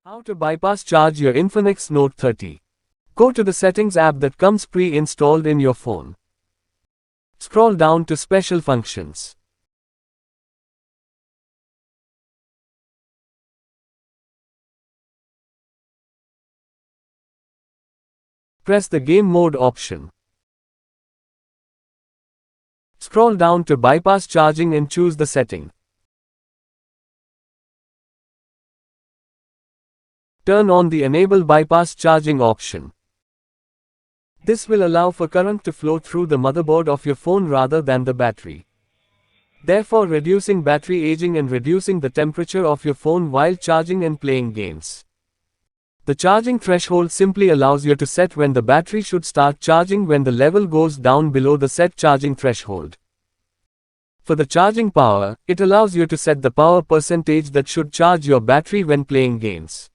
How to bypass charge your Infinix Note 30. Go to the Settings app that comes pre-installed in your phone. Scroll down to Special Functions. Press the Game Mode option. Scroll down to Bypass Charging and choose the setting. Turn on the Enable Bypass Charging option. This will allow for current to flow through the motherboard of your phone rather than the battery, therefore reducing battery aging and reducing the temperature of your phone while charging and playing games. The charging threshold simply allows you to set when the battery should start charging when the level goes down below the set charging threshold. For the charging power, it allows you to set the power percentage that should charge your battery when playing games.